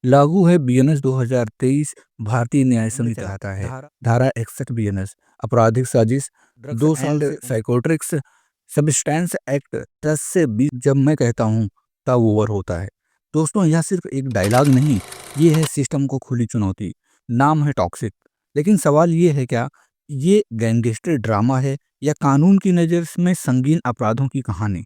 लागू है बीएनएस 2023 भारतीय न्याय संहिता चलाता है। धारा 61 बीएनएस आपराधिक साजिश 2 साल से साइकोट्रिक्स सब्सटेंस एक्ट 10 से 20 जब मैं कहता हूँ तब ओवर होता है। दोस्तों यह सिर्फ एक डायलॉग नहीं, ये है सिस्टम को खुली चुनौती। नाम है टॉक्सिक, लेकिन सवाल ये है क्या ये गैंगस्टर ड्रामा है या कानून की नज़र में संगीन अपराधों की कहानी।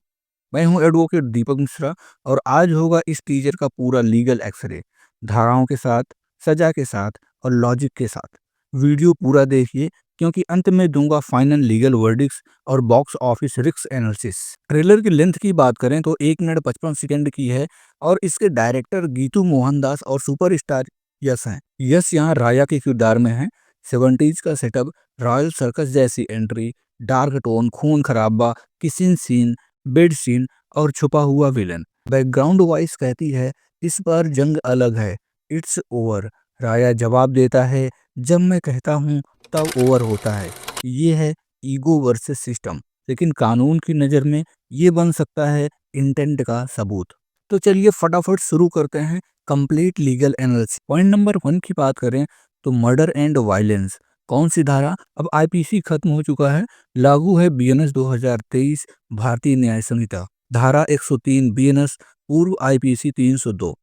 मैं हूं एडवोकेट दीपक मिश्रा और आज होगा इस टीजर का पूरा लीगल एक्सरे, धाराओं के साथ, सजा के साथ और लॉजिक के साथ। वीडियो पूरा देखिए क्योंकि अंत में दूंगा फाइनल लीगल वर्डिक्स और box office risk analysis. Trailer की लेंथ की बात करें तो 1 मिनट 55 सेकंड की है और इसके डायरेक्टर गीतू मोहनदास और सुपरस्टार यश हैं। यश यहाँ राया के किरदार में है। 70s का सेटअप, रॉयल सर्कस जैसी एंट्री, डार्क टोन, खून खराबा, किसिंग सीन, बेड सीन और छुपा हुआ विलन। बैकग्राउंड वॉइस कहती है इस बार जंग अलग है, इट्स ओवर। राया जवाब देता है जब मैं कहता हूँ तब ओवर होता है। ये है ईगो वर्सेस सिस्टम, लेकिन कानून की नज़र में ये बन सकता है इंटेंट का सबूत। तो चलिए फटाफट शुरू करते हैं complete legal analysis. Point number 1 की बात करें तो मर्डर एंड वायलेंस। कौन सी धारा? अब आईपीसी खत्म हो चुका है, लागू है बीएनएस 2023 भारतीय न्याय संहिता। धारा 103 बीएनएस पूर्व आईपीसी 302,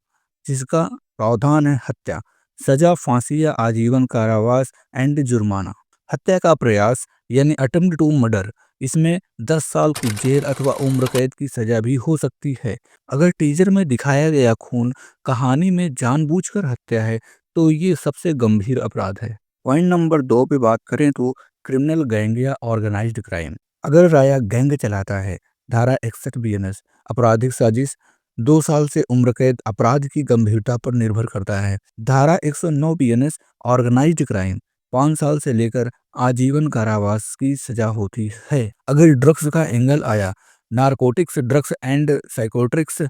जिसका प्रावधान है हत्या, सजा फांसी या आजीवन कारावास एंड जुर्माना। हत्या का प्रयास यानी अटेम्प्ट टू मर्डर, इसमें 10 साल की जेल अथवा उम्र कैद की सजा भी हो सकती है। अगर टीजर में दिखाया गया खून कहानी में जानबूझकर हत्या है तो ये सबसे गंभीर अपराध है। पॉइंट नंबर 2 पे बात करें तो क्रिमिनल गैंग या ऑर्गेनाइज्ड क्राइम। अगर राया गैंग चलाता है, धारा 61 बीएनएस आपराधिक साजिश 2 साल से उम्र कैद अपराध की गंभीरता पर निर्भर करता है। धारा 109 बीएनएस ऑर्गेनाइज्ड क्राइम 5 साल से लेकर आजीवन कारावास की सजा होती है। अगर ड्रग्स का एंगल आया, narcotics drugs and psychotropics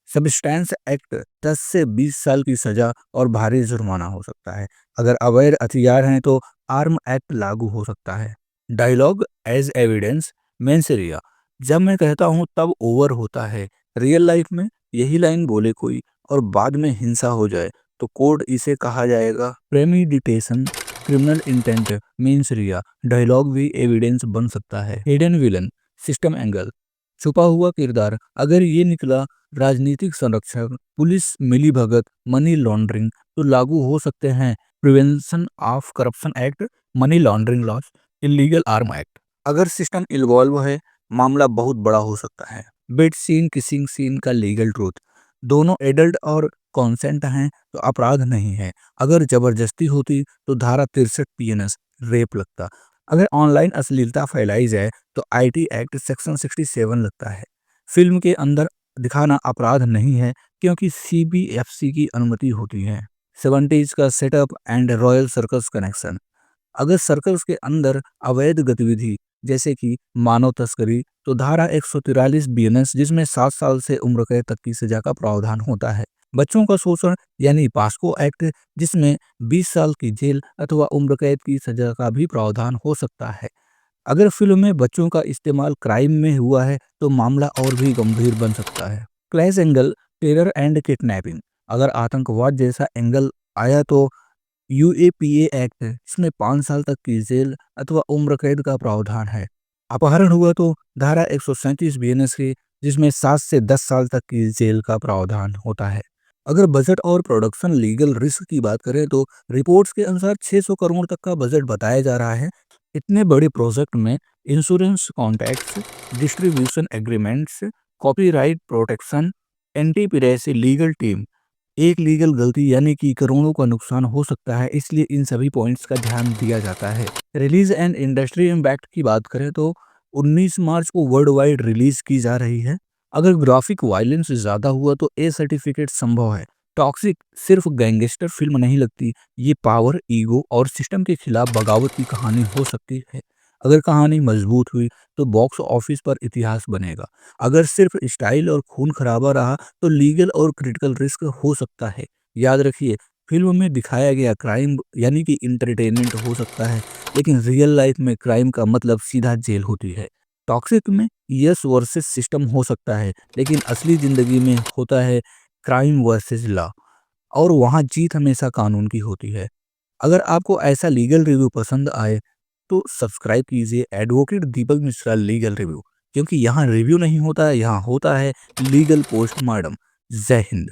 substance act 10 से 20 साल की सजा और भारी जुर्माना हो सकता है। अगर अवैध हथियार हैं तो आर्म एक्ट लागू हो सकता है। डायलॉग एज एविडेंस मेंसरिया, जब मैं कहता हूँ तब ओवर होता है। रियल लाइफ में यही लाइन बोले कोई और बाद में हिंसा हो जाए तो कोर्ट इसे कहा जाएगा प्रेमिडिटेशन। क्रिमिनल इंटेंट मेंसरिया डायलॉग भी एविडेंस बन सकता है। हिडन विलन सिस्टम एंगल, छुपा हुआ किरदार, अगर ये निकला राजनीतिक संरक्षक, पुलिस मिलीभगत, मनी लॉन्ड्रिंग तो लागू हो सकते हैं prevention of corruption act, money laundering laws, illegal arm act. अगर सिस्टम इन्वॉल्व है मामला बहुत बड़ा हो सकता है। बेड सीन किसिंग सीन का लीगल ट्रूथ, दोनों एडल्ट और कॉन्सेंट हैं तो अपराध नहीं है। अगर जबरदस्ती होती तो धारा 63 पीएनएस रेप लगता। अगर ऑनलाइन अश्लीलता फैलाई जाए तो आईटी एक्ट सेक्शन 67 लगता है। फिल्म के अंदर दिखाना अपराध नहीं है क्योंकि सीबीएफसी की अनुमति होती है। 70s का setup and royal circus connection, अगर सर्कस के अंदर अवैध गतिविधि जैसे कि मानव तस्करी तो धारा 143 बीएनएस, जिसमें 7 साल से उम्र कैद तक की सजा का प्रावधान होता है। बच्चों का शोषण यानी पास्को एक्ट, जिसमें 20 साल की जेल अथवा उम्र कैद की सजा का भी प्रावधान हो सकता है। अगर फिल्म में बच्चों का इस्तेमाल क्राइम में हुआ है तो मामला और भी गंभीर बन सकता है। Clash angle terror and kidnapping, अगर आतंकवाद जैसा एंगल आया तो यूएपीए एक्ट, इसमें 5 साल तक की जेल अथवा उम्र कैद का प्रावधान है। अपहरण हुआ तो धारा 137 बीएनएस की, जिसमें 7 से 10 साल तक की जेल का प्रावधान होता है। अगर बजट और प्रोडक्शन लीगल रिस्क की बात करें तो रिपोर्ट्स के अनुसार 600 करोड़ तक का बजट बताया जा रहा है। इतने बड़े प्रोजेक्ट में insurance contracts, distribution agreements, copyright protection, anti piracy legal team, एक लीगल गलती यानी कि करोड़ों का नुकसान हो सकता है, इसलिए इन सभी पॉइंट्स का ध्यान दिया जाता है। रिलीज एंड इंडस्ट्री इम्पैक्ट की बात करें तो 19 मार्च को वर्ल्ड वाइड रिलीज की जा रही है। अगर ग्राफिक वायलेंस ज़्यादा हुआ तो ए सर्टिफिकेट संभव है। टॉक्सिक सिर्फ गैंगस्टर फिल्म नहीं लगती, ये पावर, ईगो और सिस्टम के खिलाफ बगावत की कहानी हो सकती है। अगर कहानी मजबूत हुई तो बॉक्स ऑफिस पर इतिहास बनेगा। अगर सिर्फ स्टाइल और खून खराबा रहा तो लीगल और क्रिटिकल रिस्क हो सकता है। याद रखिए, फिल्म में दिखाया गया क्राइम यानी कि इंटरटेनमेंट हो सकता है, लेकिन रियल लाइफ में क्राइम का मतलब सीधा जेल होती है। टॉक्सिक में यस वर्सेस सिस्टम हो सकता है, लेकिन असली जिंदगी में होता है क्राइम वर्सेस लॉ। और वहाँ जीत हमेशा कानून की होती है। अगर आपको ऐसा लीगल रिव्यू पसंद आए तो सब्सक्राइब कीजिए एडवोकेट दीपक मिश्रा लीगल रिव्यू, क्योंकि यहाँ रिव्यू नहीं होता है, यहाँ होता है लीगल पोस्टमार्टम। जय हिंद।